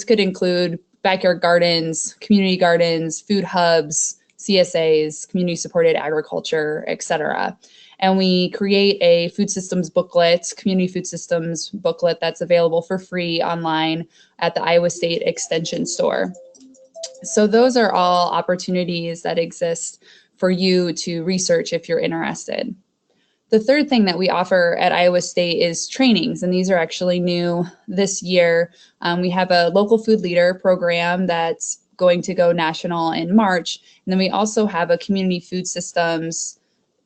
could include backyard gardens, community gardens, food hubs, CSAs, community supported agriculture, etc. And we create a food systems booklet, community food systems booklet that's available for free online at the Iowa State Extension store. So those are all opportunities that exist for you to research if you're interested. The third thing that we offer at Iowa State is trainings, and these are actually new this year. We have a local food leader program that's going to go national in March, and then we also have a community food systems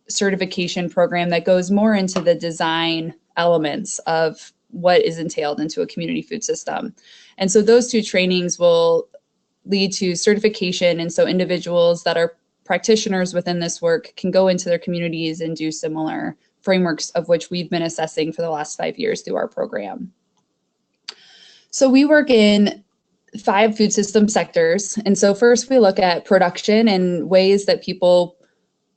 certification program that goes more into the design elements of what is entailed into a community food system. And so those two trainings will lead to certification, and so individuals that are practitioners within this work can go into their communities and do similar frameworks, of which we've been assessing for the last 5 years through our program. So we work in 5 food system sectors. And so first we look at production and ways that people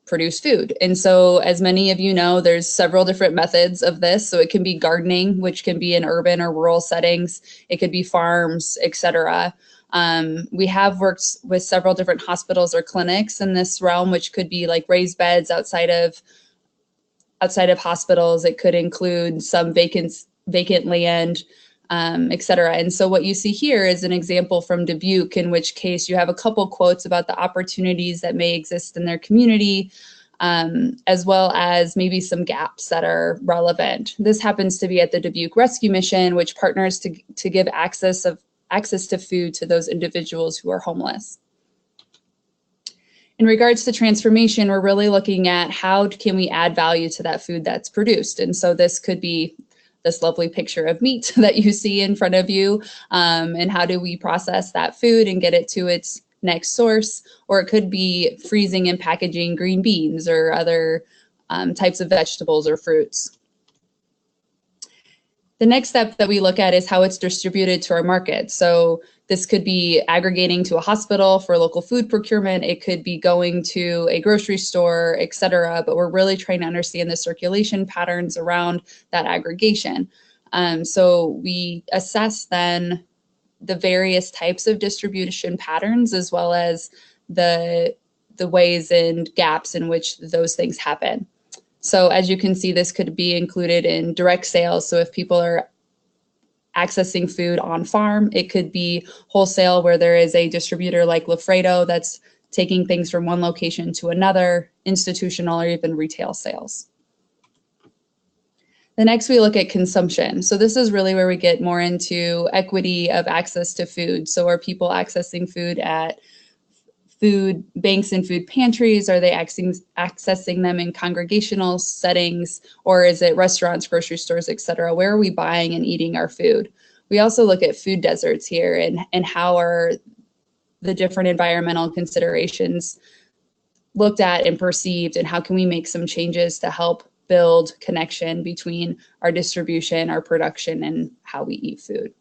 produce food. And so as many of you know, there's several different methods of this. So it can be gardening, which can be in urban or rural settings. It could be farms, etc. We have worked with several different hospitals or clinics in this realm, which could be like raised beds outside of hospitals. It could include some vacant land, etc. And so what you see here is an example from Dubuque, in which case you have a couple quotes about the opportunities that may exist in their community, as well as maybe some gaps that are relevant. This happens to be at the Dubuque Rescue Mission, which partners to give access to food to those individuals who are homeless. In regards to transformation, we're really looking at how can we add value to that food that's produced. And so this could be this lovely picture of meat that you see in front of you, and how do we process that food and get it to its next source, or it could be freezing and packaging green beans or other types of vegetables or fruits. The next step that we look at is how it's distributed to our market. So this could be aggregating to a hospital for local food procurement. It could be going to a grocery store, et cetera. But we're really trying to understand the circulation patterns around that aggregation. So we assess then the various types of distribution patterns, as well as the ways and gaps in which those things happen. So as you can see, this could be included in direct sales. So if people are accessing food on farm, it could be wholesale, where there is a distributor like Lafredo that's taking things from one location to another, institutional or even retail sales. The next, we look at consumption. So this is really where we get more into equity of access to food. So are people accessing food at food banks and food pantries? Are they accessing them in congregational settings, or is it restaurants, grocery stores, et cetera? Where are we buying and eating our food? We also look at food deserts here, and how are the different environmental considerations looked at and perceived, and how can we make some changes to help build connection between our distribution, our production, and how we eat food.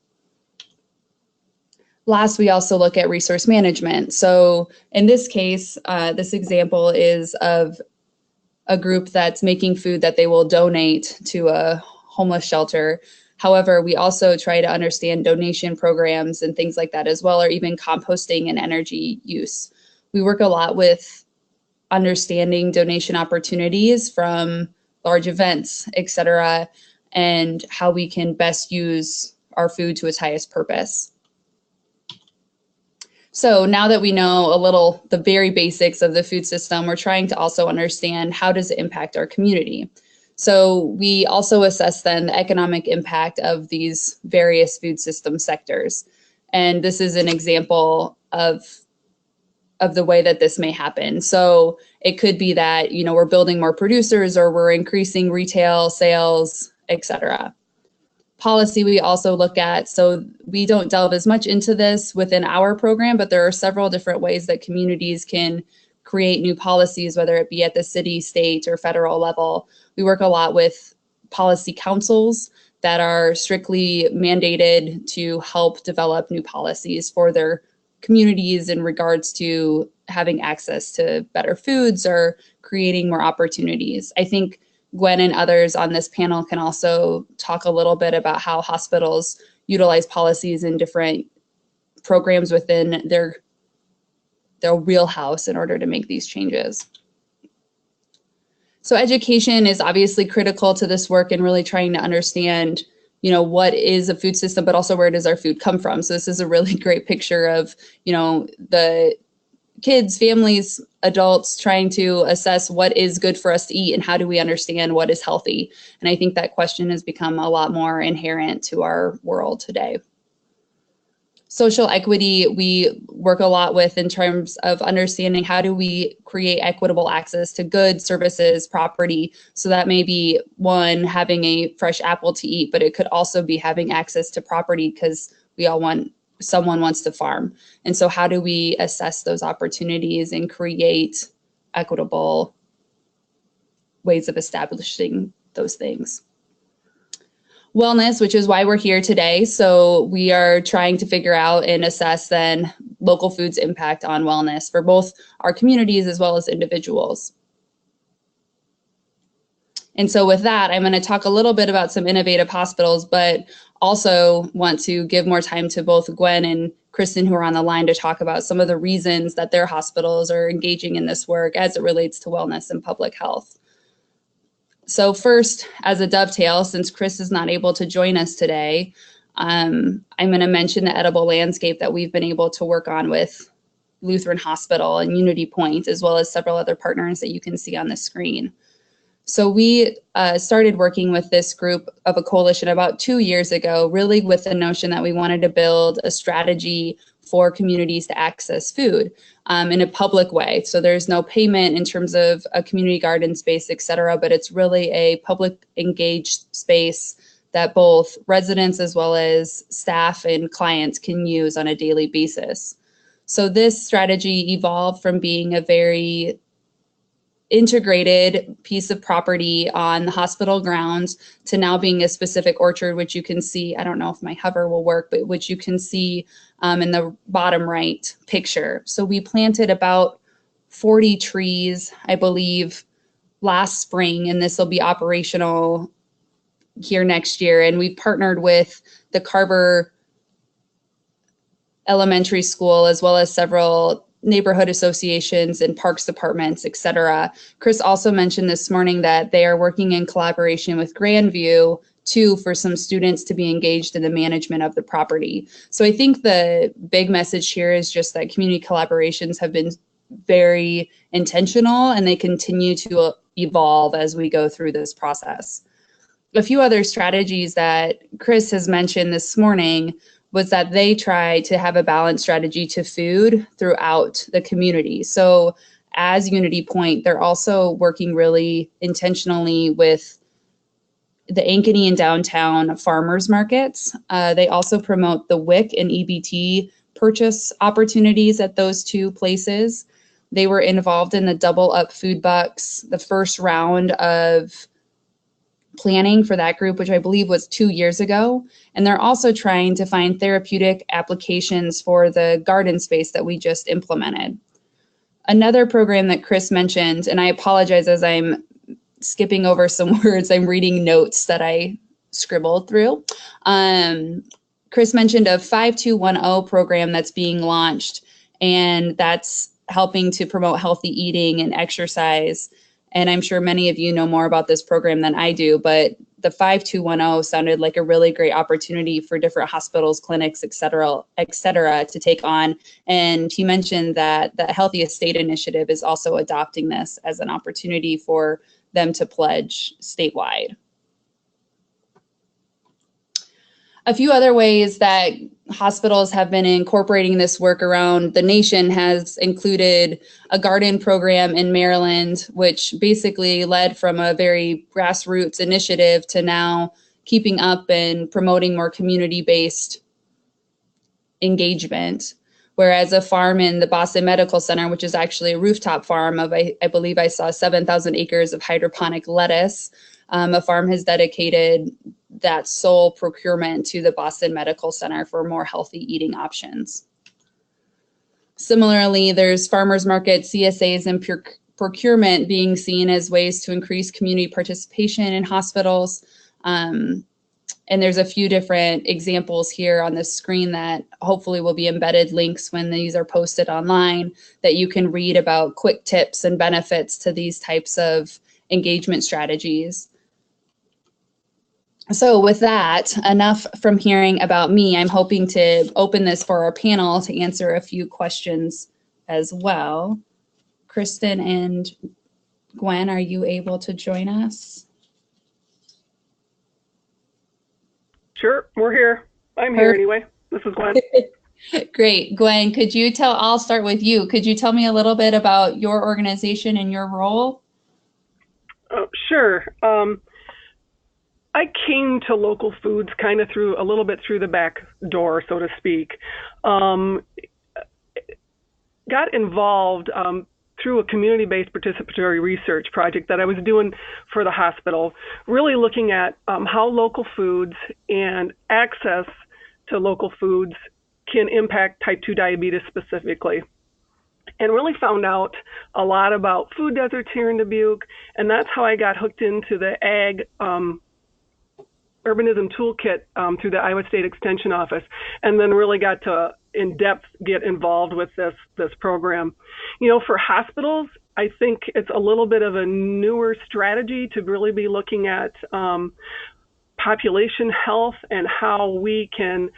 Last, we also look at resource management. So in this case, this example is of a group that's making food that they will donate to a homeless shelter. However, we also try to understand donation programs and things like that as well, or even composting and energy use. We work a lot with understanding donation opportunities from large events, et cetera, and how we can best use our food to its highest purpose. So now that we know a little, the very basics of the food system, we're trying to also understand how does it impact our community. So we also assess then the economic impact of these various food system sectors. And this is an example of the way that this may happen. So it could be that, you know, we're building more producers, or we're increasing retail sales, et cetera. Policy we also look at, so we don't delve as much into this within our program, but there are several different ways that communities can create new policies, whether it be at the city, state, or federal level. We work a lot with policy councils that are strictly mandated to help develop new policies for their communities in regards to having access to better foods or creating more opportunities. I think Gwen and others on this panel can also talk a little bit about how hospitals utilize policies in different programs within their wheelhouse in order to make these changes. So education is obviously critical to this work and really trying to understand, what is a food system, but also where does our food come from? So this is a really great picture of, the kids, families, adults trying to assess what is good for us to eat and how do we understand what is healthy. And I think that question has become a lot more inherent to our world today. Social equity, we work a lot with in terms of understanding how do we create equitable access to goods, services, property. So that may be one, having a fresh apple to eat, but it could also be having access to property because someone wants to farm. And so how do we assess those opportunities and create equitable ways of establishing those things? Wellness, which is why we're here today. So we are trying to figure out and assess then local food's impact on wellness for both our communities as well as individuals. And so with that, I'm going to talk a little bit about some innovative hospitals, but also want to give more time to both Gwen and Kristen, who are on the line, to talk about some of the reasons that their hospitals are engaging in this work as it relates to wellness and public health. So first, as a dovetail, since Chris is not able to join us today, I'm going to mention the edible landscape that we've been able to work on with Lutheran Hospital and Unity Point, as well as several other partners that you can see on the screen. So we started working with this group of a coalition about 2 years ago, really with the notion that we wanted to build a strategy for communities to access food in a public way. So there's no payment in terms of a community garden space, et cetera, but it's really a public engaged space that both residents as well as staff and clients can use on a daily basis. So this strategy evolved from being a very integrated piece of property on the hospital grounds to now being a specific orchard, which you can see, I don't know if my hover will work, but which you can see in the bottom right picture. So we planted about 40 trees, I believe, last spring, and this will be operational here next year. And we've partnered with the Carver Elementary School, as well as several neighborhood associations and parks departments, et cetera. Chris also mentioned this morning that they are working in collaboration with Grandview too for some students to be engaged in the management of the property. So I think the big message here is just that community collaborations have been very intentional and they continue to evolve as we go through this process. A few other strategies that Chris has mentioned this morning was that they try to have a balanced strategy to food throughout the community. So as Unity Point, they're also working really intentionally with the Ankeny and downtown farmers markets. They also promote the WIC and EBT purchase opportunities at those two places. They were involved in the Double Up Food Bucks, the first round of planning for that group, which I believe was 2 years ago. And they're also trying to find therapeutic applications for the garden space that we just implemented. Another program that Chris mentioned, and I apologize as I'm skipping over some words, I'm reading notes that I scribbled through. Chris mentioned a 5210 program that's being launched, and that's helping to promote healthy eating and exercise. And I'm sure many of you know more about this program than I do, but the 5210 sounded like a really great opportunity for different hospitals, clinics, et cetera, to take on. And he mentioned that the Healthy Estate Initiative is also adopting this as an opportunity for them to pledge statewide. A few other ways that hospitals have been incorporating this work around the nation has included a garden program in Maryland, which basically led from a very grassroots initiative to now keeping up and promoting more community-based engagement. Whereas a farm in the Boston Medical Center, which is actually a rooftop farm of, I believe I saw 7,000 acres of hydroponic lettuce, a farm has dedicated that sole procurement to the Boston Medical Center for more healthy eating options. Similarly, there's farmers markets, CSAs, and procurement being seen as ways to increase community participation in hospitals. And there's a few different examples here on the screen that hopefully will be embedded links when these are posted online that you can read about quick tips and benefits to these types of engagement strategies. So with that, enough from hearing about me. I'm hoping to open this for our panel to answer a few questions as well. Kristen and Gwen, are you able to join us? Sure, we're here. I'm here anyway. This is Gwen. Great. Gwen, I'll start with you. Could you tell me a little bit about your organization and your role? Sure. I came to local foods kind of a little bit through the back door, so to speak. Got involved through a community-based participatory research project that I was doing for the hospital, really looking at how local foods and access to local foods can impact type 2 diabetes specifically. And really found out a lot about food deserts here in Dubuque, and that's how I got hooked into the ag urbanism toolkit through the Iowa State Extension Office, and then really got to in depth get involved with this program. You know, for hospitals, I think it's a little bit of a newer strategy to really be looking at population health and how we can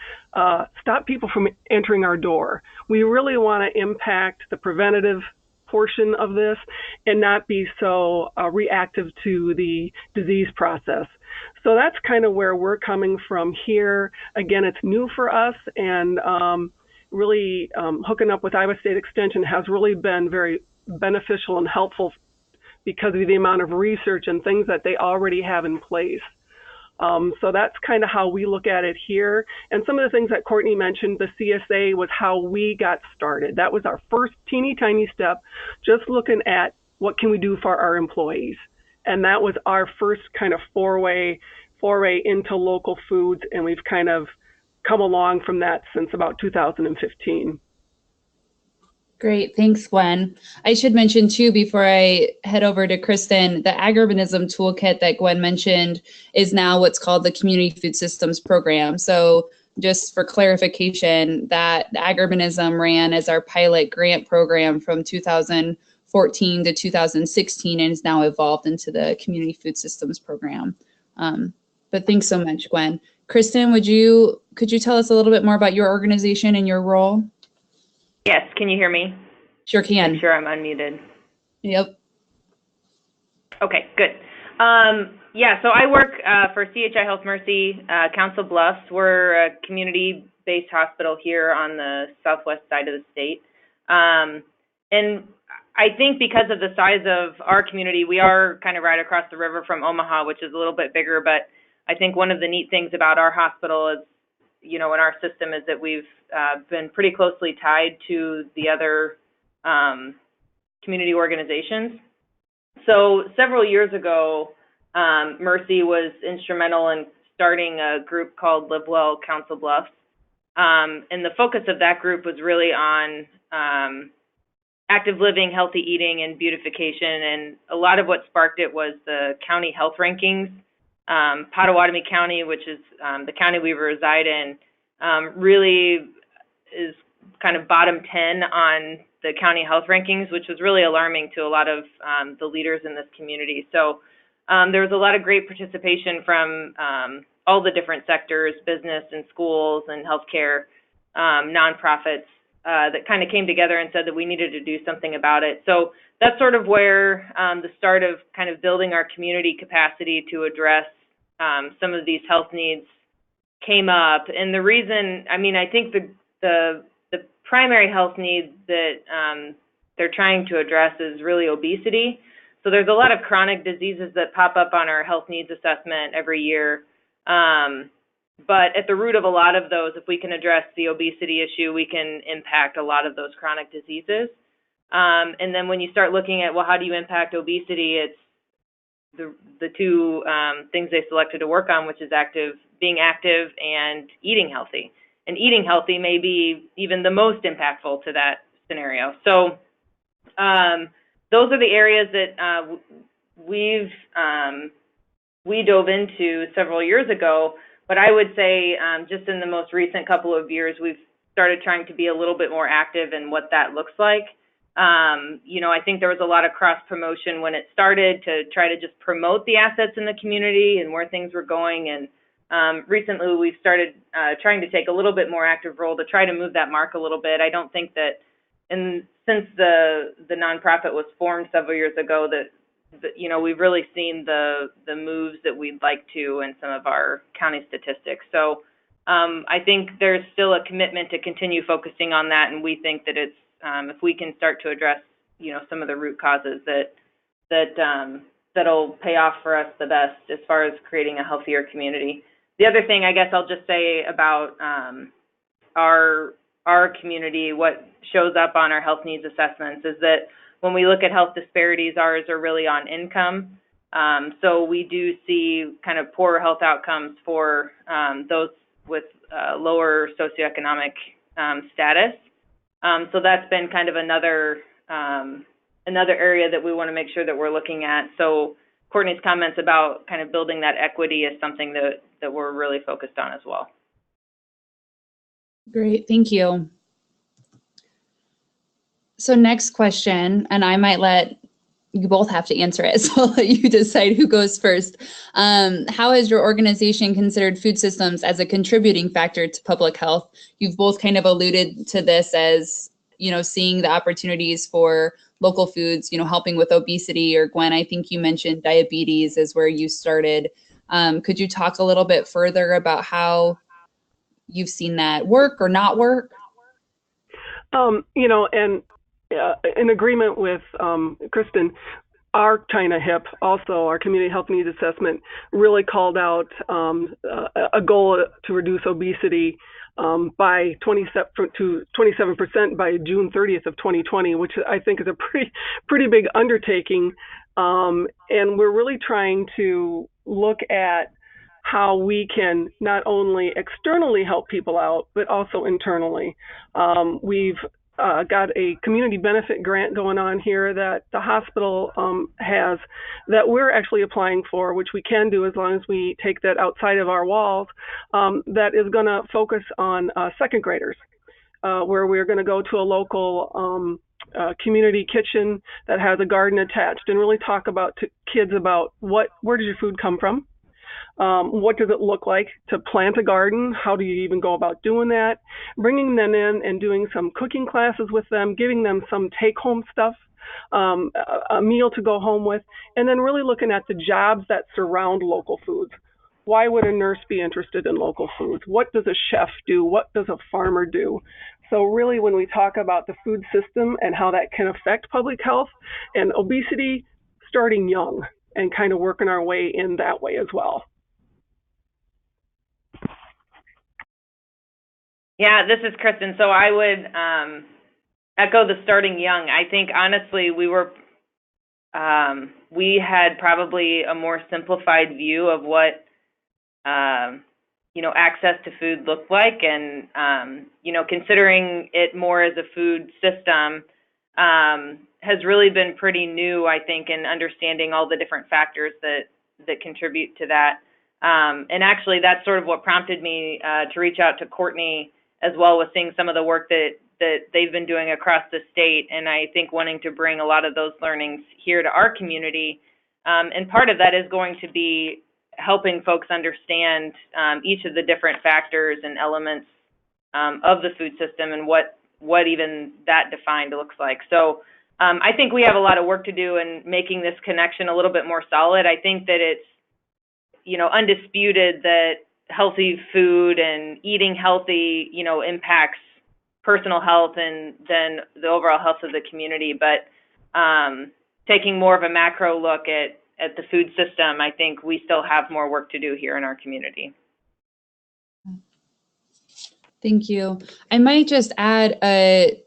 stop people from entering our door. We really want to impact the preventative portion of this and not be so reactive to the disease process. So that's kind of where we're coming from here. Again, it's new for us, and really hooking up with Iowa State Extension has really been very beneficial and helpful because of the amount of research and things that they already have in place. So that's kind of how we look at it here. And some of the things that Courtney mentioned, the CSA was how we got started. That was our first teeny tiny step, just looking at what can we do for our employees. And that was our first kind of foray into local foods. And we've kind of come along from that since about 2015. Great. Thanks, Gwen. I should mention too, before I head over to Kristen, the Agurbanism toolkit that Gwen mentioned is now what's called the Community Food Systems Program. So just for clarification, that Agurbanism ran as our pilot grant program from 2014 to 2016 and is now evolved into the Community Food Systems Program. But thanks so much, Gwen. Kristen, could you tell us a little bit more about your organization and your role? Yes, can you hear me? Sure can. Make sure I'm unmuted. Yep. Okay, good. Yeah, so I work for CHI Health Mercy, Council Bluffs. We're a community-based hospital here on the southwest side of the state. And I think because of the size of our community, we are kind of right across the river from Omaha, which is a little bit bigger. But I think one of the neat things about our hospital is, you know, in our system is that we've been pretty closely tied to the other community organizations. So several years ago, Mercy was instrumental in starting a group called Live Well Council Bluffs. And the focus of that group was really on active living, healthy eating, and beautification. And a lot of what sparked it was the county health rankings. Pottawatomie County, which is the county we reside in, really is kind of bottom 10 on the county health rankings, which was really alarming to a lot of the leaders in this community. So there was a lot of great participation from all the different sectors, business and schools and healthcare, nonprofits, that kind of came together and said that we needed to do something about it. So that's sort of where the start of kind of building our community capacity to address some of these health needs came up. And the reason, I mean, I think the primary health need that they're trying to address is really obesity. So there's a lot of chronic diseases that pop up on our health needs assessment every year. But at the root of a lot of those, if we can address the obesity issue, we can impact a lot of those chronic diseases. And then when you start looking at, well, how do you impact obesity? It's the two things they selected to work on, which is being active and eating healthy. And eating healthy may be even the most impactful to that scenario. So those are the areas that we dove into several years ago. But I would say just in the most recent couple of years, we've started trying to be a little bit more active in what that looks like. I think there was a lot of cross promotion when it started to try to just promote the assets in the community and where things were going. And recently we've started trying to take a little bit more active role to try to move that mark a little bit. I don't think that since the nonprofit was formed several years ago that we've really seen the moves that we'd like to in some of our county statistics. So I think there's still a commitment to continue focusing on that, and we think that it's if we can start to address some of the root causes that'll pay off for us the best as far as creating a healthier community. The other thing I guess I'll just say about our community, what shows up on our health needs assessments is that when we look at health disparities, ours are really on income. So we do see kind of poorer health outcomes for those with lower socioeconomic status. So that's been kind of another area that we want to make sure that we're looking at. So Courtney's comments about kind of building that equity is something that we're really focused on as well. Great, thank you. So next question, and I might let you both have to answer it, so I'll let you decide who goes first. How has your organization considered food systems as a contributing factor to public health? You've both kind of alluded to this as, seeing the opportunities for local foods, helping with obesity, or Gwen, I think you mentioned diabetes is where you started. Could you talk a little bit further about how you've seen that work or not work? In agreement with Kristen, our China HIP, also our community health needs assessment, really called out a goal to reduce obesity by 27% by June 30th of 2020, which I think is a pretty big undertaking. And we're really trying to look at how we can not only externally help people out, but also internally. We've got a community benefit grant going on here that the hospital has that we're actually applying for, which we can do as long as we take that outside of our walls, that is going to focus on second graders, where we're going to go to a local community kitchen that has a garden attached and really talk about to kids about where does your food come from? What does it look like to plant a garden? How do you even go about doing that? Bringing them in and doing some cooking classes with them, giving them some take-home stuff, a meal to go home with, and then really looking at the jobs that surround local foods. Why would a nurse be interested in local foods? What does a chef do? What does a farmer do? So really, when we talk about the food system and how that can affect public health and obesity, starting young and kind of working our way in that way as well. Yeah, this is Kristen. So I would echo the starting young. I think honestly we had probably a more simplified view of what access to food looked like, and considering it more as a food system has really been pretty new, I think, in understanding all the different factors that contribute to that. And actually, that's sort of what prompted me to reach out to Courtney as well, with seeing some of the work that they've been doing across the state, and I think wanting to bring a lot of those learnings here to our community. And part of that is going to be helping folks understand each of the different factors and elements of the food system and what even that defined looks like. So I think we have a lot of work to do in making this connection a little bit more solid. I think that it's undisputed that healthy food and eating healthy, impacts personal health and then the overall health of the community. But taking more of a macro look at the food system, I think we still have more work to do here in our community. Thank you. I might just add a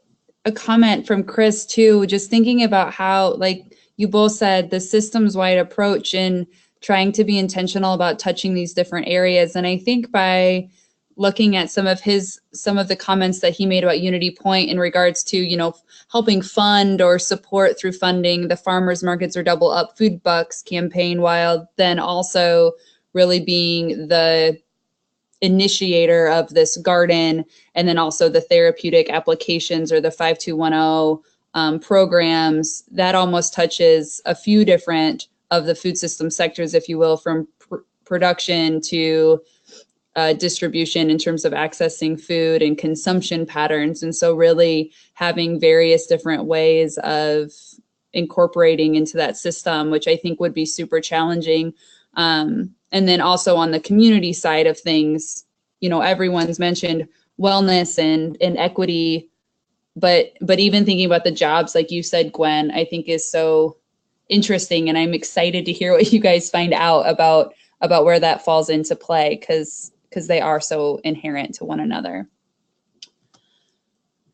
comment from Chris too, just thinking about how, like you both said, the systems-wide approach in trying to be intentional about touching these different areas. And I think by looking at some of the comments that he made about Unity Point in regards to, helping fund or support through funding the farmers markets or double up food bucks campaign, while then also really being the initiator of this garden, and then also the therapeutic applications or the 5210 programs, that almost touches a few different of the food system sectors, if you will, from production to distribution in terms of accessing food and consumption patterns. And so really having various different ways of incorporating into that system, which I think would be super challenging. And then also on the community side of things, everyone's mentioned wellness and equity, but even thinking about the jobs, like you said, Gwen, I think is so interesting. And I'm excited to hear what you guys find out about where that falls into play, because they are so inherent to one another.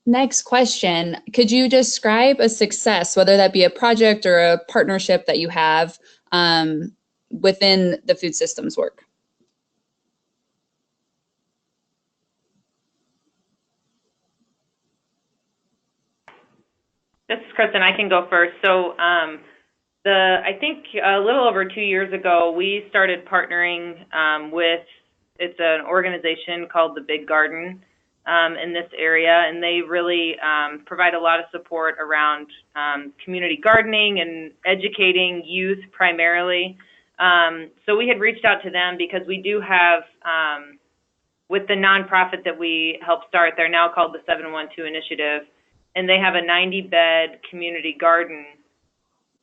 Next question. Could you describe a success, whether that be a project or a partnership that you have within the food systems work? This is Kristen. I can go first. So I think a little over 2 years ago, we started partnering with, it's an organization called the Big Garden in this area, and they really provide a lot of support around community gardening and educating youth primarily. So we had reached out to them because we do have, with the nonprofit that we helped start, they're now called the 712 Initiative, and they have a 90-bed community garden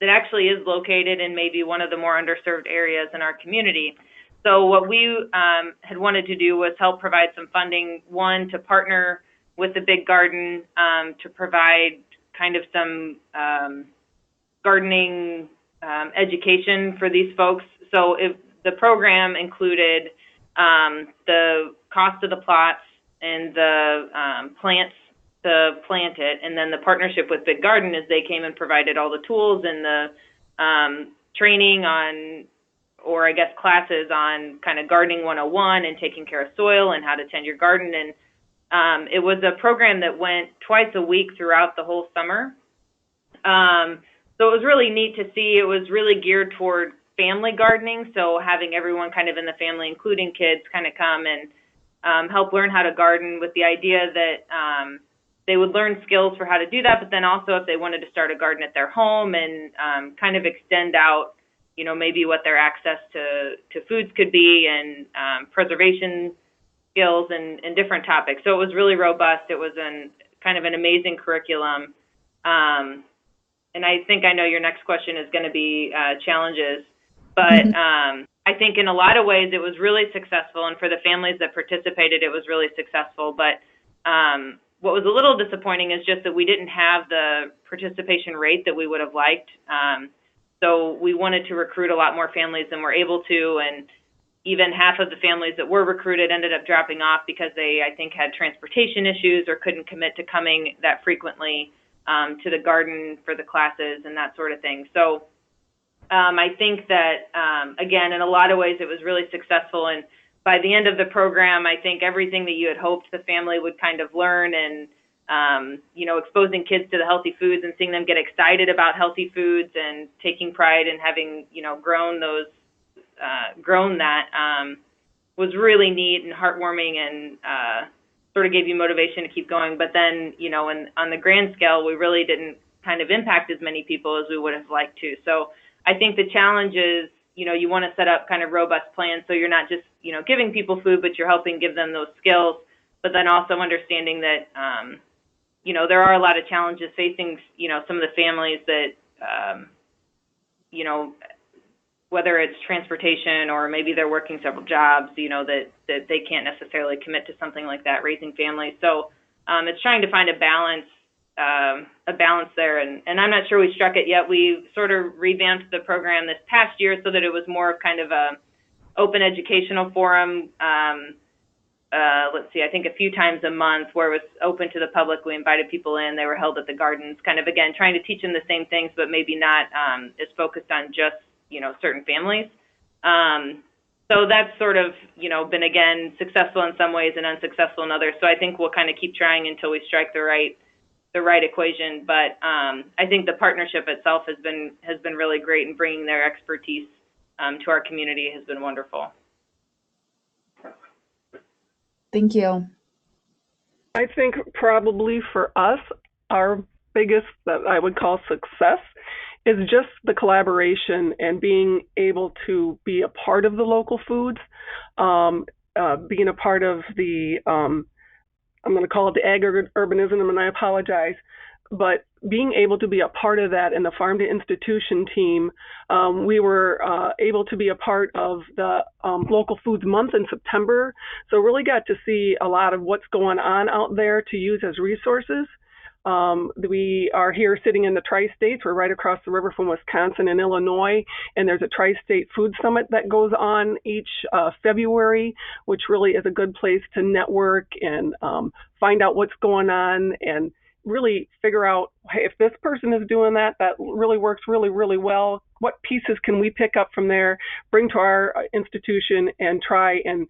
that actually is located in maybe one of the more underserved areas in our community. So what we had wanted to do was help provide some funding, one, to partner with the Big Garden to provide kind of some gardening education for these folks. So the program included the cost of the plots and the plants to plant it, and then the partnership with Big Garden is they came and provided all the tools and the training on, or I guess classes on kind of gardening 101 and taking care of soil and how to tend your garden. And it was a program that went twice a week throughout the whole summer. So it was really neat to see. It was really geared toward family gardening, so having everyone kind of in the family, including kids, kind of come and help learn how to garden, with the idea that they would learn skills for how to do that, but then also if they wanted to start a garden at their home and kind of extend out, maybe what their access to foods could be, and preservation skills and different topics. So it was really robust. It was kind of an amazing curriculum. And I think I know your next question is going to be challenges, but I think in a lot of ways it was really successful, and for the families that participated, it was really successful. But what was a little disappointing is just that we didn't have the participation rate that we would have liked. So we wanted to recruit a lot more families than we're able to, and even half of the families that were recruited ended up dropping off because they, I think, had transportation issues or couldn't commit to coming that frequently to the garden for the classes and that sort of thing. So I think that, again, in a lot of ways it was really successful, and by the end of the program, I think everything that you had hoped the family would kind of learn, and exposing kids to the healthy foods and seeing them get excited about healthy foods and taking pride in having, grown that was really neat and heartwarming, and sort of gave you motivation to keep going. But then, on the grand scale, we really didn't kind of impact as many people as we would have liked to. So I think the challenge is, you want to set up kind of robust plans so you're not just, giving people food, but you're helping give them those skills, but then also understanding that, there are a lot of challenges facing, some of the families that, whether it's transportation or maybe they're working several jobs, that they can't necessarily commit to something like that, raising families. So it's trying to find a balance there. And I'm not sure we struck it yet. We sort of revamped the program this past year so that it was more of kind of a open educational forum. Let's see, I think a few times a month where it was open to the public. We invited people in. They were held at the gardens, kind of, again, trying to teach them the same things, but maybe not as focused on just, certain families. So that's sort of, been, again, successful in some ways and unsuccessful in others. So I think we'll kind of keep trying until we strike the right equation. But I think the partnership itself has been really great, and bringing their expertise to our community has been wonderful. Thank you. I think probably for us, our biggest, that I would call success, is just the collaboration and being able to be a part of the local foods, being a part of the, I'm going to call it the ag-urbanism, and I apologize, but being able to be a part of that in the farm to institution team, we were able to be a part of the local foods month in September. So really got to see a lot of what's going on out there to use as resources. We are here sitting in the tri-states. We're right across the river from Wisconsin and Illinois, and there's a tri-state food summit that goes on each February, which really is a good place to network and find out what's going on and really figure out, hey, if this person is doing that, that really works really, really well. What pieces can we pick up from there, bring to our institution, and try and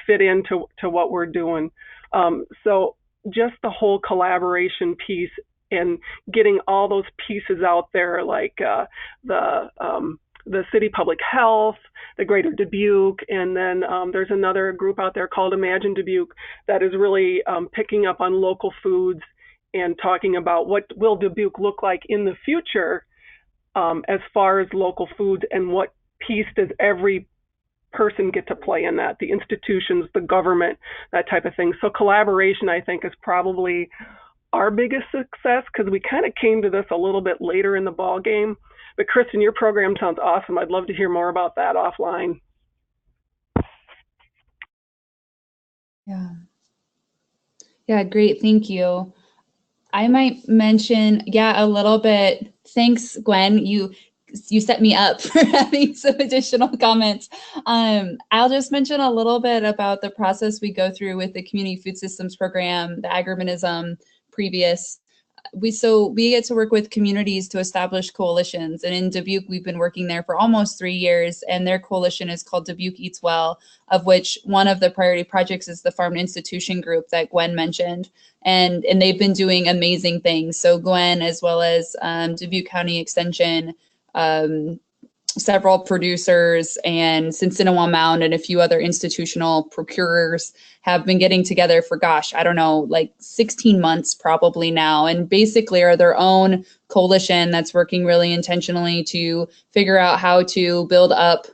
fit into what we're doing? So just the whole collaboration piece and getting all those pieces out there, like the city public health, the greater Dubuque, and then there's another group out there called Imagine Dubuque that is really picking up on local foods and talking about what will Dubuque look like in the future as far as local foods, and what piece does every person get to play in that, the institutions, the government, that type of thing. So collaboration, I think, is probably our biggest success, because we kind of came to this a little bit later in the ball game. But Kristen, your program sounds awesome. I'd love to hear more about that offline. Yeah. Yeah, great. Thank you. I might mention, a little bit. Thanks, Gwen. You set me up for having some additional comments. I'll just mention a little bit about the process we go through with the Community Food Systems Program, the agurbanism previous. We get to work with communities to establish coalitions. And in Dubuque, we've been working there for almost 3 years, and their coalition is called Dubuque Eats Well, of which one of the priority projects is the Farm to Institution group that Gwen mentioned. And they've been doing amazing things. So Gwen, as well as Dubuque County Extension, several producers, and Cincinnati Mound and a few other institutional procurers have been getting together for, I don't know, like 16 months probably now, and basically are their own coalition that's working really intentionally to figure out how to build up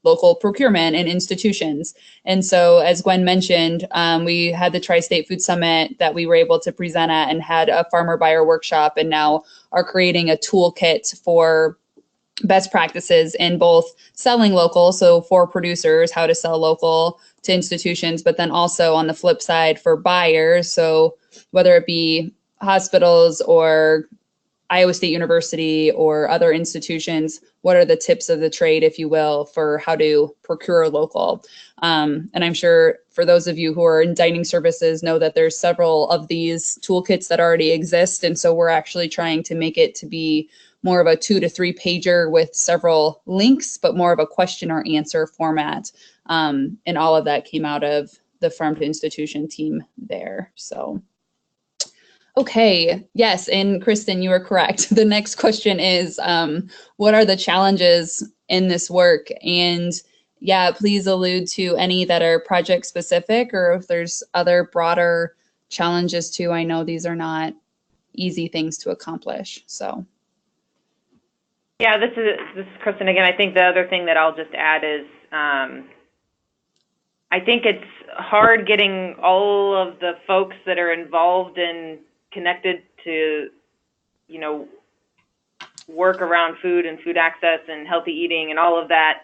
local procurement and institutions. And so, as Gwen mentioned, we had the Tri-State Food Summit that we were able to present at, and had a farmer buyer workshop, and now are creating a toolkit for best practices in both selling local, so for producers, how to sell local to institutions, but then also on the flip side for buyers, so whether it be hospitals or Iowa State University or other institutions, what are the tips of the trade, if you will, for how to procure local? And I'm sure for those of you who are in dining services know that there's several of these toolkits that already exist. And so we're actually trying to make it to be more of a 2 to 3 pager with several links, but more of a question or answer format. And all of that came out of the Farm to Institution team there. So, okay, yes, and Kristen, you are correct. The next question is, what are the challenges in this work? And please allude to any that are project specific, or if there's other broader challenges too. I know these are not easy things to accomplish, so. Yeah, this is Kristen again. I think the other thing that I'll just add is I think it's hard getting all of the folks that are involved and connected to, work around food and food access and healthy eating and all of that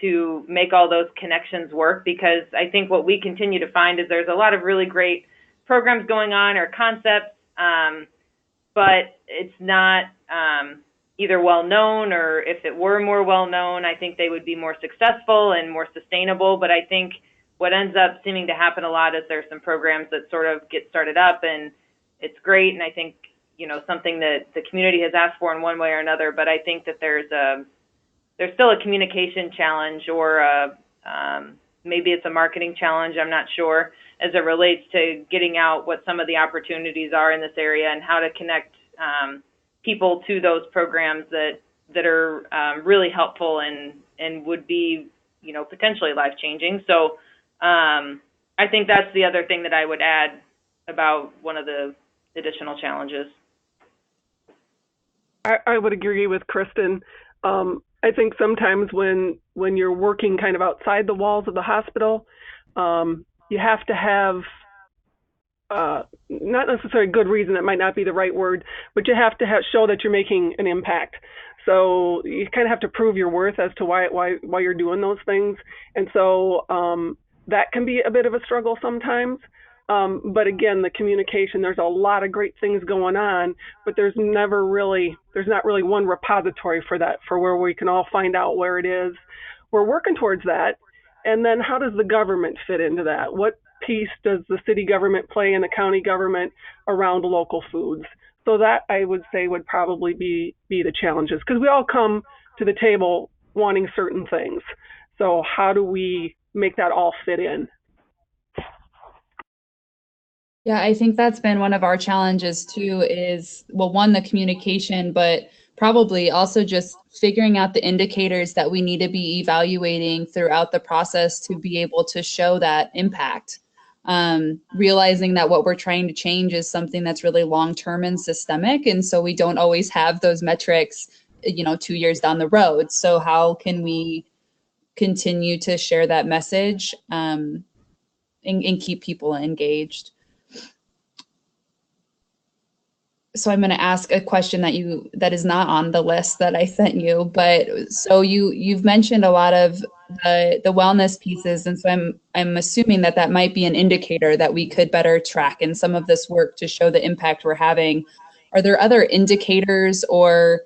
to make all those connections work, because I think what we continue to find is there's a lot of really great programs going on or concepts, but it's not either well known, or if it were more well known, I think they would be more successful and more sustainable. But I think what ends up seeming to happen a lot is there's some programs that sort of get started up, and it's great, and I think something that the community has asked for in one way or another. But I think that there's still a communication challenge, or maybe it's a marketing challenge, I'm not sure, as it relates to getting out what some of the opportunities are in this area and how to connect people to those programs that are really helpful and would be potentially life-changing. So I think that's the other thing that I would add about one of the additional challenges. I would agree with Kristen. I think sometimes when you're working kind of outside the walls of the hospital, you have to have not necessarily good reason, that might not be the right word, but you have to show that you're making an impact. So you kind of have to prove your worth as to why you're doing those things. And so that can be a bit of a struggle sometimes. But again, the communication, there's a lot of great things going on, but there's not really one repository for that, for where we can all find out where it is. We're working towards that. And then how does the government fit into that? What piece does the city government play and the county government around local foods? So that, I would say, would probably be the challenges, because we all come to the table wanting certain things. So how do we make that all fit in? Yeah, I think that's been one of our challenges too is, well, one, the communication, but probably also just figuring out the indicators that we need to be evaluating throughout the process to be able to show that impact. Realizing that what we're trying to change is something that's really long-term and systemic. And so we don't always have those metrics, 2 years down the road. So how can we continue to share that message and keep people engaged? So I'm going to ask a question that is not on the list that I sent you, but so you've mentioned a lot of the wellness pieces, and so I'm assuming that might be an indicator that we could better track in some of this work to show the impact we're having. Are there other indicators or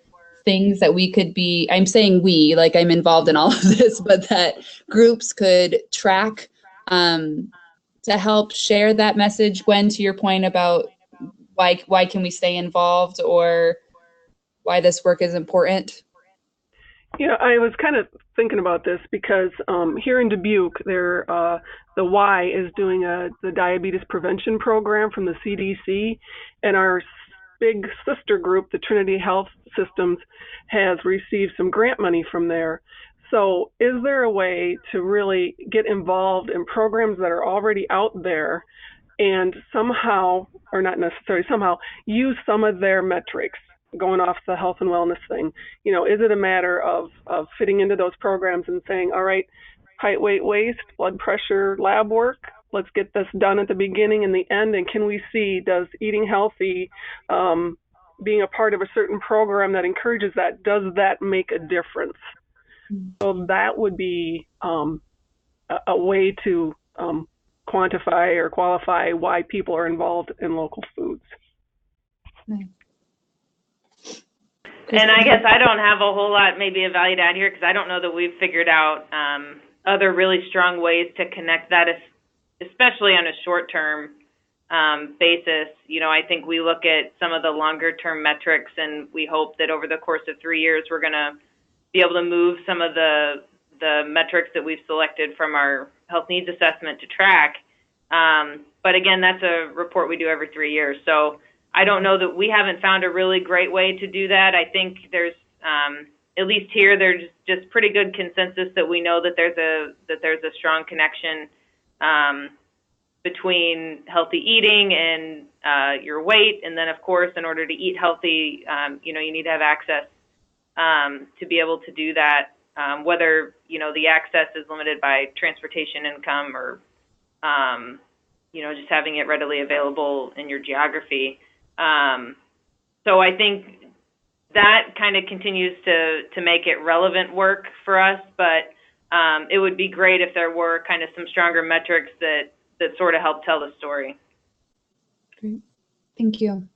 things that we could be, I'm saying we, like I'm involved in all of this, but that groups could track to help share that message? Gwen, to your point about why can we stay involved, or why this work is important? I was kind of thinking about this because here in Dubuque, the Y is doing the diabetes prevention program from the CDC, and our big sister group, the Trinity Health Systems, has received some grant money from there. So is there a way to really get involved in programs that are already out there and somehow, or not necessarily somehow, use some of their metrics, going off the health and wellness thing? Is it a matter of fitting into those programs and saying, all right, height, weight, waist, blood pressure, lab work, let's get this done at the beginning and the end, and can we see, does eating healthy, being a part of a certain program that encourages that, does that make a difference? So that would be a way to quantify or qualify why people are involved in local foods. And I guess I don't have a whole lot maybe of value to add here, because I don't know that we've figured out other really strong ways to connect that, especially on a short-term basis. I think we look at some of the longer-term metrics, and we hope that over the course of 3 years, we're going to be able to move some of the metrics that we've selected from our health needs assessment to track. But again, that's a report we do every 3 years. So I don't know that we haven't found a really great way to do that. I think there's, at least here, there's just pretty good consensus that we know that there's a strong connection between healthy eating and your weight. And then, of course, in order to eat healthy, you need to have access to be able to do that, whether, the access is limited by transportation income or, just having it readily available in your geography. So I think that kind of continues to make it relevant work for us, but it would be great if there were kind of some stronger metrics that sort of help tell the story. Great. Thank you.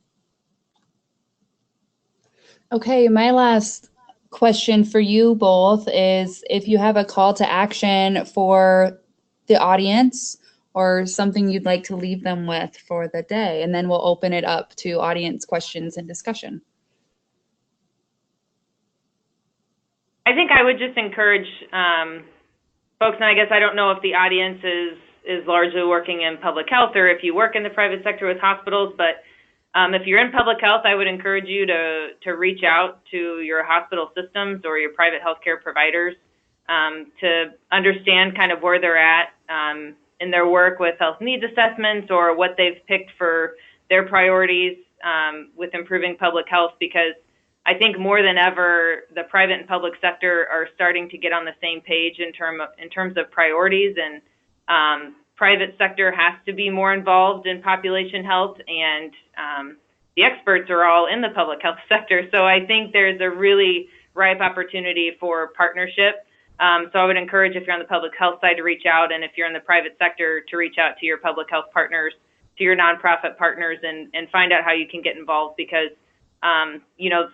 Okay, my last question for you both is if you have a call to action for the audience or something you'd like to leave them with for the day, and then we'll open it up to audience questions and discussion. I think I would just encourage folks, and I guess I don't know if the audience is largely working in public health or if you work in the private sector with hospitals, but if you're in public health, I would encourage you to reach out to your hospital systems or your private healthcare providers to understand kind of where they're at in their work with health needs assessments or what they've picked for their priorities with improving public health, because I think more than ever, the private and public sector are starting to get on the same page in terms of priorities, and private sector has to be more involved in population health, and the experts are all in the public health sector. So I think there's a really ripe opportunity for partnership. So I would encourage, if you're on the public health side, to reach out, and if you're in the private sector, to reach out to your public health partners, to your nonprofit partners, and find out how you can get involved, because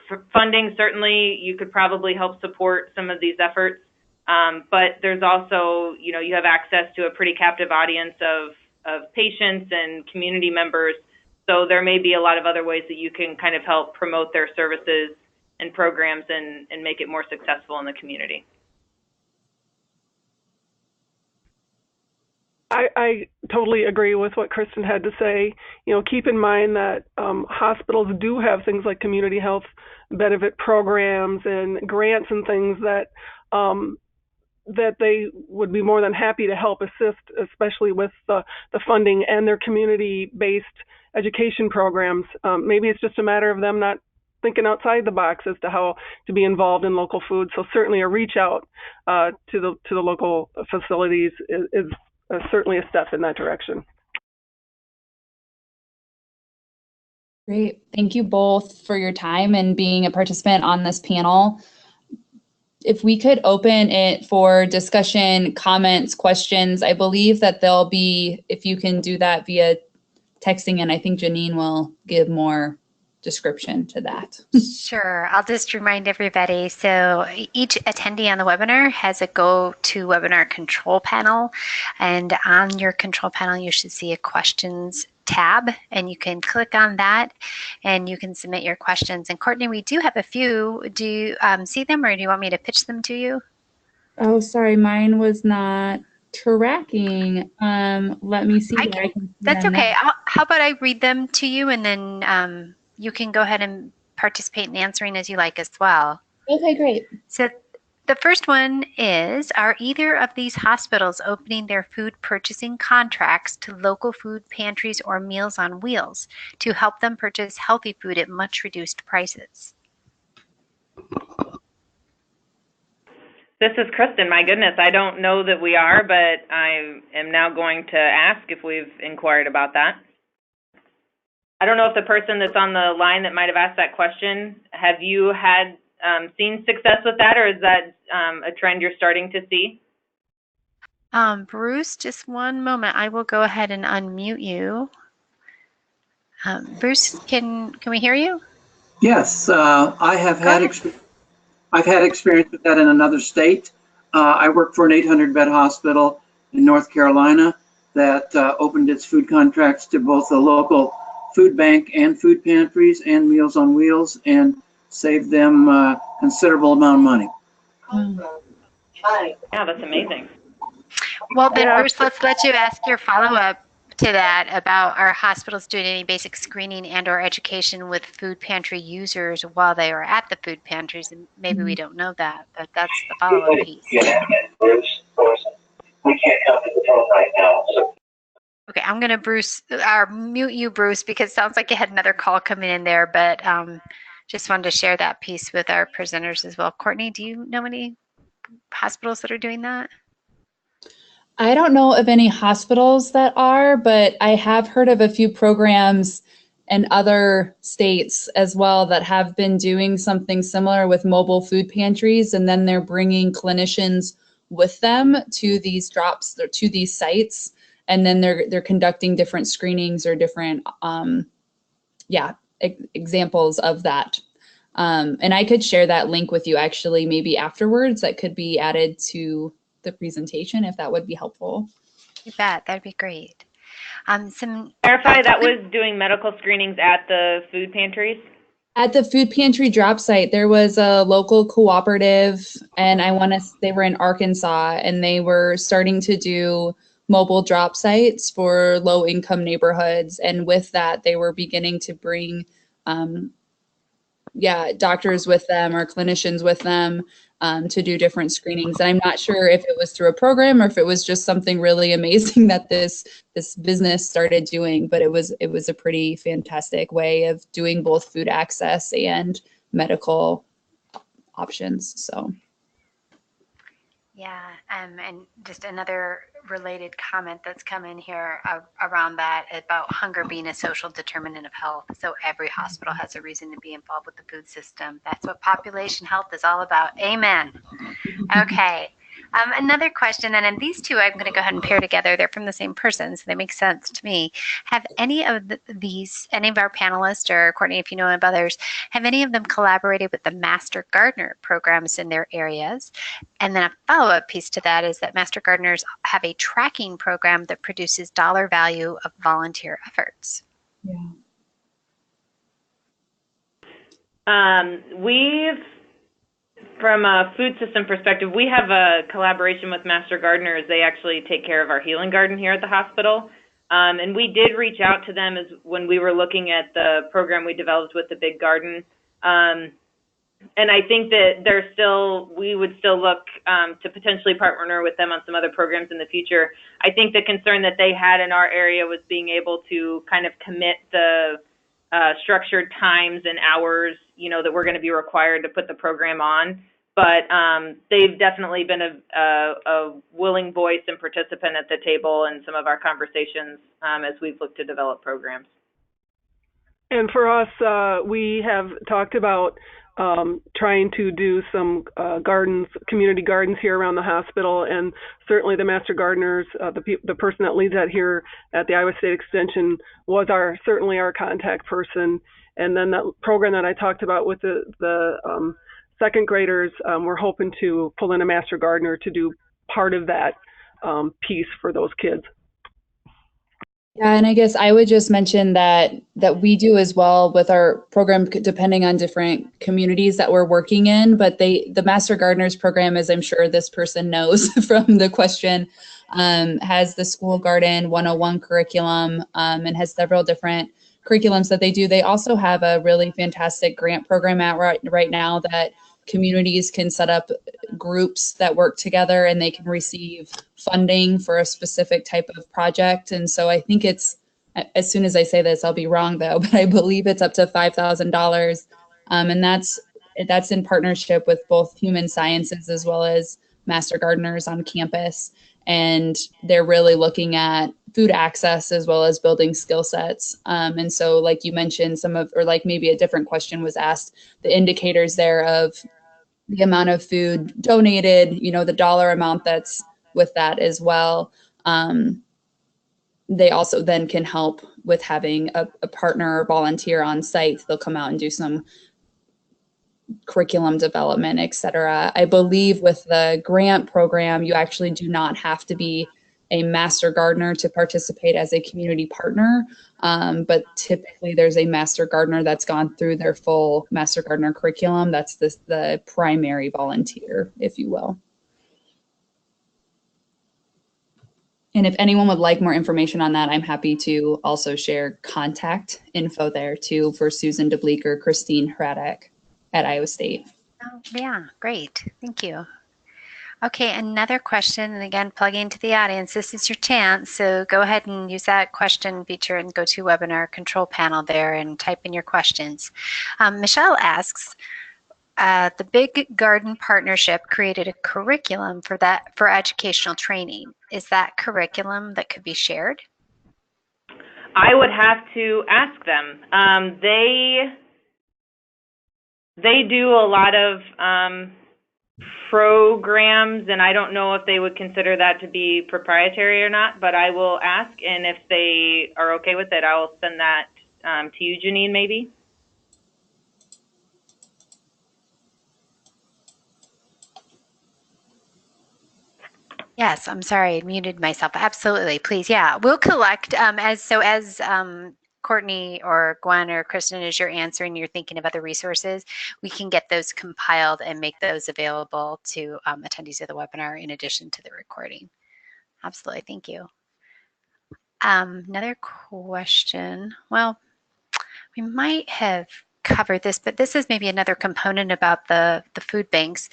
for funding, certainly you could probably help support some of these efforts. But there's also, you have access to a pretty captive audience of patients and community members. So there may be a lot of other ways that you can kind of help promote their services and programs and make it more successful in the community. I totally agree with what Kristen had to say. Keep in mind that hospitals do have things like community health benefit programs and grants and things that they would be more than happy to help assist, especially with the funding and their community-based education programs. Maybe it's just a matter of them not thinking outside the box as to how to be involved in local food. So certainly a reach out to the local facilities is certainly a step in that direction. Great. Thank you both for your time and being a participant on this panel. If we could open it for discussion, comments, questions, I believe that there'll be, if you can do that via texting, and I think Janine will give more description to that. Sure. I'll just remind everybody. So each attendee on the webinar has a GoToWebinar control panel. And on your control panel, you should see a questions tab, and you can click on that and you can submit your questions. And Courtney, we do have a few. Do you see them, or do you want me to pitch them to you? Oh, sorry. Mine was not tracking. Let me see. That's okay. How about I read them to you, and then you can go ahead and participate in answering as you like as well. Okay, great. So the first one is, are either of these hospitals opening their food purchasing contracts to local food pantries or Meals on Wheels to help them purchase healthy food at much reduced prices? This is Kristen. My goodness, I don't know that we are, but I am now going to ask if we've inquired about that. I don't know if the person that's on the line that might have asked that question, have you had seen success with that, or is that a trend you're starting to see? Bruce, just one moment. I will go ahead and unmute you. Bruce, can we hear you? Yes, I have had I've had experience with that in another state. I work for an 800-bed hospital in North Carolina that opened its food contracts to both the local food bank and food pantries and Meals on Wheels, and saved them a considerable amount of money. Yeah, that's amazing. Well, then, Bruce, let's let you ask your follow-up to that about, are hospitals doing any basic screening and or education with food pantry users while they are at the food pantries? And maybe we don't know that, but that's the follow-up piece. Bruce, we can't come to the phone right now. So. Okay, I'm going to mute you, Bruce, because it sounds like you had another call coming in there, but just wanted to share that piece with our presenters as well. Courtney, do you know any hospitals that are doing that? I don't know of any hospitals that are, but I have heard of a few programs in other states as well that have been doing something similar with mobile food pantries, and then they're bringing clinicians with them to these drops or to these sites, and then they're conducting different screenings or different examples of that. And I could share that link with you actually maybe afterwards. That could be added to the presentation if that would be helpful. You bet, that'd be great. Clarify, that was doing medical screenings at the food pantries? At the food pantry drop site, there was a local cooperative, and they were in Arkansas, and they were starting to do mobile drop sites for low income neighborhoods. And with that, they were beginning to bring doctors with them or clinicians with them to do different screenings. And I'm not sure if it was through a program or if it was just something really amazing that this business started doing, but it was a pretty fantastic way of doing both food access and medical options. So. Yeah, and just another related comment that's come in here around that about hunger being a social determinant of health. So every hospital has a reason to be involved with the food system. That's what population health is all about. Amen. Okay. Another question, and in these two, I'm going to go ahead and pair together. They're from the same person, so they make sense to me. Have any of any of our panelists, or Courtney, if you know of others, have any of them collaborated with the Master Gardener programs in their areas? And then a follow-up piece to that is that Master Gardeners have a tracking program that produces dollar value of volunteer efforts. Yeah. From a food system perspective, we have a collaboration with Master Gardeners. They actually take care of our healing garden here at the hospital. And we did reach out to them as when we were looking at the program we developed with the big garden. And I think that we would still look to potentially partner with them on some other programs in the future. I think the concern that they had in our area was being able to kind of commit the structured times and hours, that we're going to be required to put the program on. But they've definitely been a willing voice and participant at the table in some of our conversations as we've looked to develop programs. And for us, we have talked about trying to do some community gardens here around the hospital, and certainly the Master Gardeners, the person that leads that here at the Iowa State Extension was certainly our contact person. And then that program that I talked about with the second graders, we're hoping to pull in a Master Gardener to do part of that piece for those kids. Yeah, and I guess I would just mention that we do as well with our program, depending on different communities that we're working in. But the Master Gardeners program, as I'm sure this person knows from the question, has the School Garden 101 curriculum and has several different curriculums that they do. They also have a really fantastic grant program out right now that communities can set up groups that work together and they can receive funding for a specific type of project. And so I think it's, as soon as I say this, I'll be wrong though, but I believe it's up to $5,000. And that's in partnership with both human sciences as well as Master Gardeners on campus. And they're really looking at food access as well as building skill sets. And so like you mentioned, like maybe a different question was asked, the indicators there of the amount of food donated, the dollar amount that's with that as well. They also then can help with having a partner or volunteer on site. They'll come out and do some curriculum development, et cetera. I believe with the grant program, you actually do not have to be a Master Gardener to participate as a community partner. But typically there's a Master Gardener that's gone through their full Master Gardener curriculum. That's the primary volunteer, if you will. And if anyone would like more information on that, I'm happy to also share contact info there too for Susan DeBleek or Christine Hradek at Iowa State. Oh, yeah, great. Thank you. Okay, another question, and again, plugging into the audience, this is your chance, so go ahead and use that question feature and go to webinar control panel there and type in your questions. Michelle asks, the Big Garden Partnership created a curriculum for educational training. Is that curriculum that could be shared? I would have to ask them. They do a lot of programs, and I don't know if they would consider that to be proprietary or not, but I will ask, and if they are okay with it, I will send that to you, Janine, maybe. Yes, I'm sorry, I muted myself. Absolutely, please. Yeah, we'll collect as Courtney or Gwen or Kristen, as you're answering, you're thinking of other resources, we can get those compiled and make those available to attendees of the webinar in addition to the recording. Absolutely, thank you. Another question. Well, we might have covered this, but this is maybe another component about the food banks.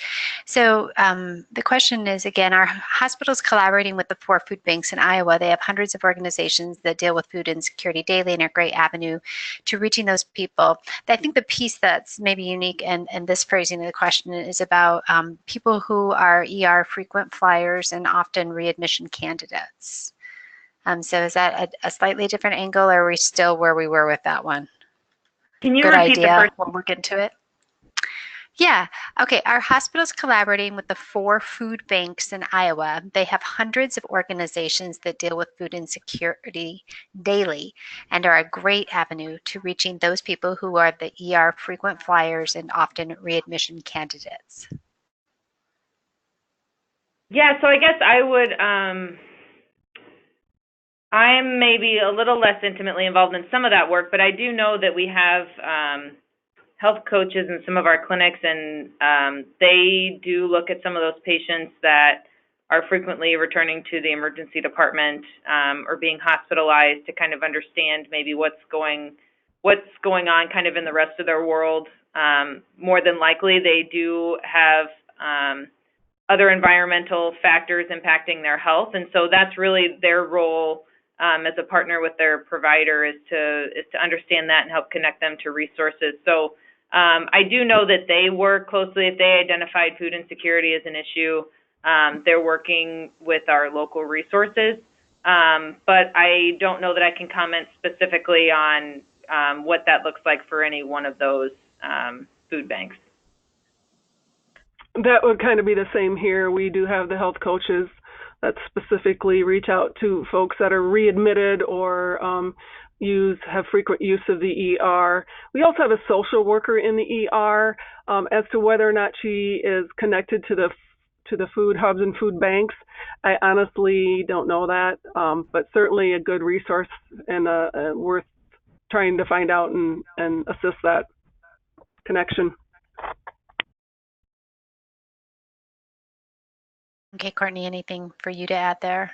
So the question is, again, are hospitals collaborating with the 4 food banks in Iowa? They have hundreds of organizations that deal with food insecurity daily and are a great avenue to reaching those people. I think the piece that's maybe unique and this phrasing of the question is about people who are ER frequent flyers and often readmission candidates. So is that a slightly different angle, or are we still where we were with that one? Can you Good repeat idea. the first? We'll look into it. Yeah. Okay. Our hospitals collaborating with the 4 food banks in Iowa. They have hundreds of organizations that deal with food insecurity daily and are a great avenue to reaching those people who are the ER frequent flyers and often readmission candidates. Yeah, so I guess I would, I'm maybe a little less intimately involved in some of that work, but I do know that we have health coaches in some of our clinics, and they do look at some of those patients that are frequently returning to the emergency department or being hospitalized to kind of understand maybe what's going on kind of in the rest of their world. More than likely, they do have other environmental factors impacting their health, and so that's really their role as a partner with their provider is to understand that and help connect them to resources. So I do know that they work closely. If they identified food insecurity as an issue, they're working with our local resources. But I don't know that I can comment specifically on what that looks like for any one of those food banks. That would kind of be the same here. We do have the health coaches that specifically reach out to folks that are readmitted or have frequent use of the ER. We also have a social worker in the ER. As to whether or not she is connected to the food hubs and food banks, I honestly don't know that, but certainly a good resource and worth trying to find out and assist that connection. Okay, Courtney, anything for you to add there?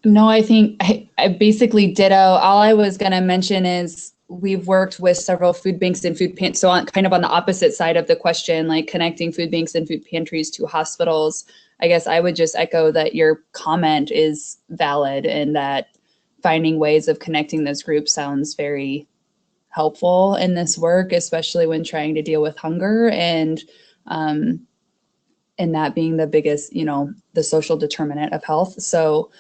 No, I think I basically ditto. All I was going to mention is we've worked with several food banks and food pantries. So kind of on the opposite side of the question, like connecting food banks and food pantries to hospitals, I guess I would just echo that your comment is valid and that finding ways of connecting those groups sounds very helpful in this work, especially when trying to deal with hunger and that being the biggest, the social determinant of health. So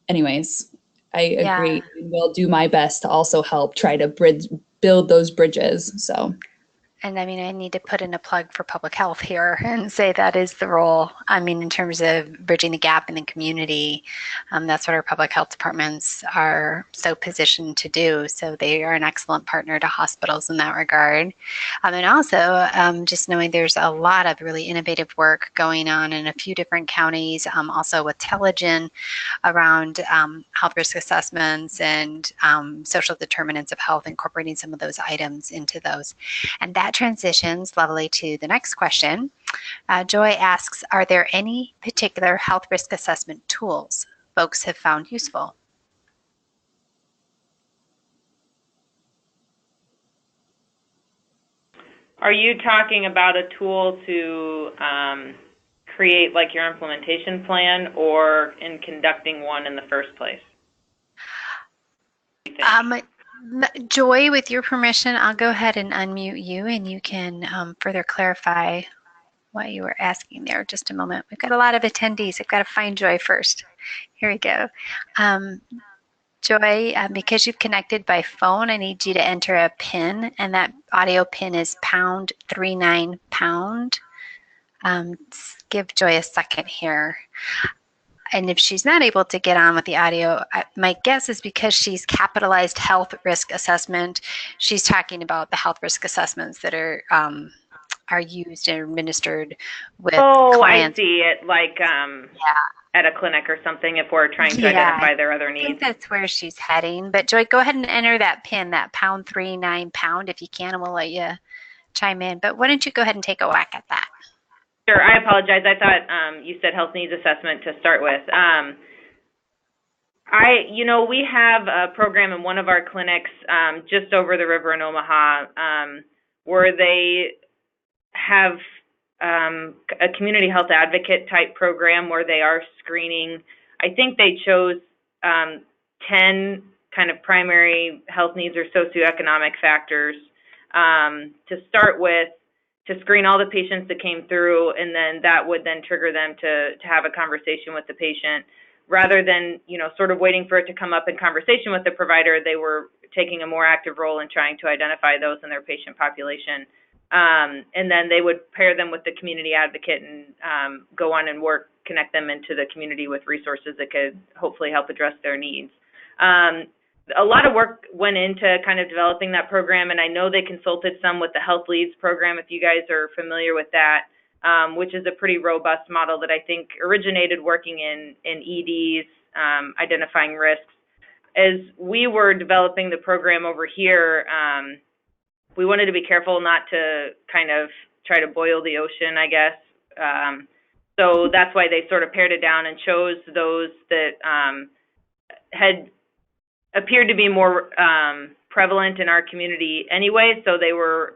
anyways, I agree. Yeah. Will do my best to also help try to build those bridges. So. And I mean, I need to put in a plug for public health here and say that is the role. I mean, in terms of bridging the gap in the community, that's what our public health departments are so positioned to do. So they are an excellent partner to hospitals in that regard. And also just knowing there's a lot of really innovative work going on in a few different counties, also with Telegen around health risk assessments and social determinants of health, incorporating some of those items into those. And that transitions lovely to the next question. Joy asks, are there any particular health risk assessment tools folks have found useful? Are you talking about a tool to create like your implementation plan or in conducting one in the first place? Joy, with your permission, I'll go ahead and unmute you and you can further clarify what you were asking there. Just a moment. We've got a lot of attendees. I've got to find Joy first. Here we go. Joy, because you've connected by phone, I need you to enter a PIN, and that audio PIN is #39#. Give Joy a second here. And if she's not able to get on with the audio, my guess is because she's capitalized health risk assessment, she's talking about the health risk assessments that are used and administered with clients. I see it like at a clinic or something if we're trying to identify their other needs. I think that's where she's heading. But Joy, go ahead and enter that PIN, that #39# if you can, and we'll let you chime in. But why don't you go ahead and take a whack at that? Sure, I apologize. I thought you said health needs assessment to start with. We have a program in one of our clinics just over the river in Omaha where they have a community health advocate type program where they are screening. I think they chose 10 kind of primary health needs or socioeconomic factors to start with, to screen all the patients that came through, and then that would then trigger them to have a conversation with the patient. Rather than, sort of waiting for it to come up in conversation with the provider, they were taking a more active role in trying to identify those in their patient population. And then they would pair them with the community advocate and go on and connect them into the community with resources that could hopefully help address their needs. A lot of work went into kind of developing that program, and I know they consulted some with the Health Leads program, if you guys are familiar with that, which is a pretty robust model that I think originated working in EDs, identifying risks. As we were developing the program over here, we wanted to be careful not to kind of try to boil the ocean, I guess. So that's why they sort of pared it down and chose those that had appeared to be more prevalent in our community anyway. So they were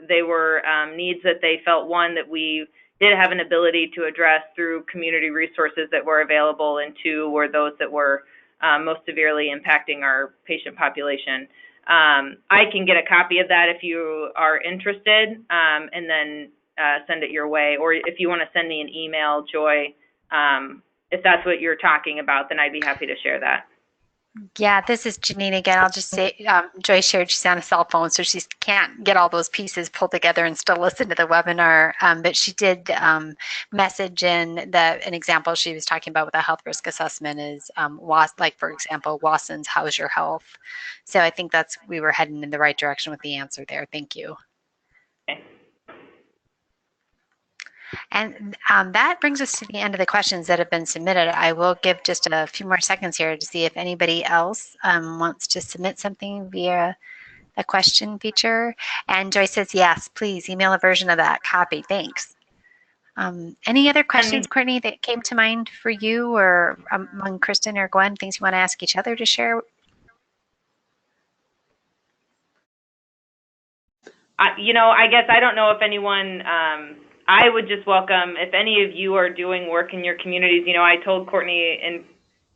needs that they felt, one, that we did have an ability to address through community resources that were available, and two, were those that were most severely impacting our patient population. I can get a copy of that if you are interested, and then send it your way. Or if you want to send me an email, Joy, if that's what you're talking about, then I'd be happy to share that. Yeah, this is Janine again. I'll just say, Joy shared she's on a cell phone, so she can't get all those pieces pulled together and still listen to the webinar. But she did message in an example she was talking about with a health risk assessment is, like, for example, Watson's How's Your Health? So I think we were heading in the right direction with the answer there. Thank you. Okay. And that brings us to the end of the questions that have been submitted. I will give just a few more seconds here to see if anybody else wants to submit something via the question feature. And Joyce says, yes, please email a version of that copy. Thanks. Any other questions, Courtney, that came to mind for you or among Kristen or Gwen, things you want to ask each other to share? I guess I don't know if anyone, I would just welcome, if any of you are doing work in your communities. I told Courtney in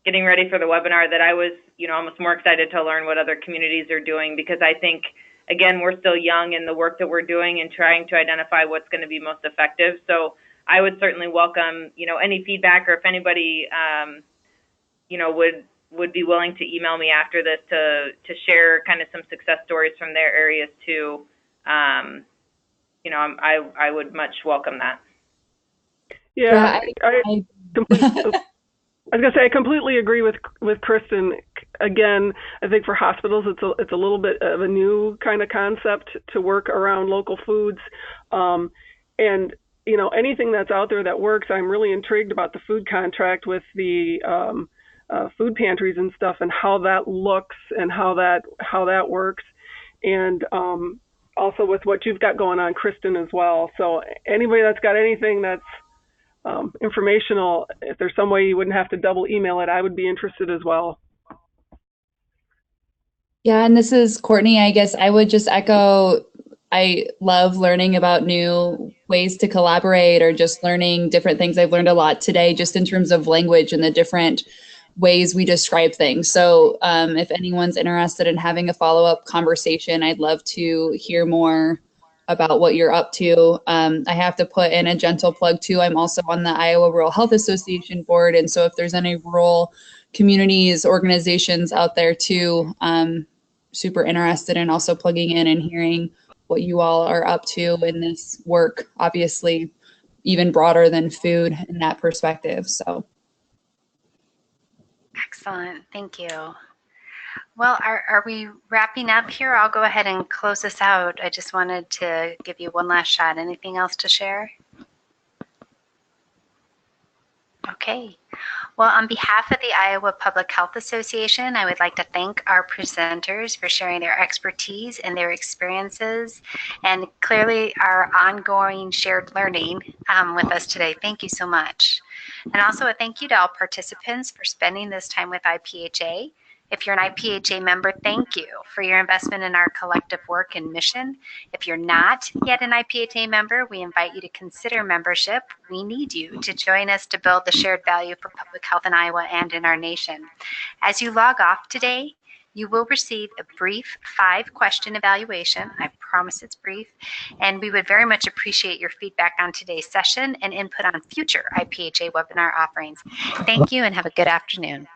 getting ready for the webinar that I was, almost more excited to learn what other communities are doing, because I think, again, we're still young in the work that we're doing and trying to identify what's going to be most effective. So I would certainly welcome, any feedback, or if anybody, would be willing to email me after this to share kind of some success stories from their areas too. I would much welcome that. Yeah, I was gonna say I completely agree with Kristen. Again, I think for hospitals it's a little bit of a new kind of concept to work around local foods, and anything that's out there that works. I'm really intrigued about the food contract with the food pantries and stuff, and how that looks and how that works, and also with what you've got going on, Kristen, as well. So anybody that's got anything that's informational, if there's some way you wouldn't have to double email it, I would be interested as well. Yeah, and this is Courtney. I guess I would just echo, I love learning about new ways to collaborate, or just learning different things. I've learned a lot today just in terms of language and the different ways we describe things. So if anyone's interested in having a follow-up conversation, I'd love to hear more about what you're up to. I have to put in a gentle plug too. I'm also on the Iowa Rural Health Association board. And so if there's any rural communities, organizations out there too, super interested in also plugging in and hearing what you all are up to in this work, obviously even broader than food in that perspective. So. Excellent. Thank you. Well, are we wrapping up here? I'll go ahead and close this out. I just wanted to give you one last shot. Anything else to share? Okay. Well, on behalf of the Iowa Public Health Association, I would like to thank our presenters for sharing their expertise and their experiences, and clearly our ongoing shared learning with us today. Thank you so much. And also a thank you to all participants for spending this time with IPHA. If you're an IPHA member, thank you for your investment in our collective work and mission. If you're not yet an IPHA member, we invite you to consider membership. We need you to join us to build the shared value for public health in Iowa and in our nation. As you log off today, you will receive a brief 5-question evaluation. I promise it's brief. And we would very much appreciate your feedback on today's session and input on future IPHA webinar offerings. Thank you and have a good afternoon.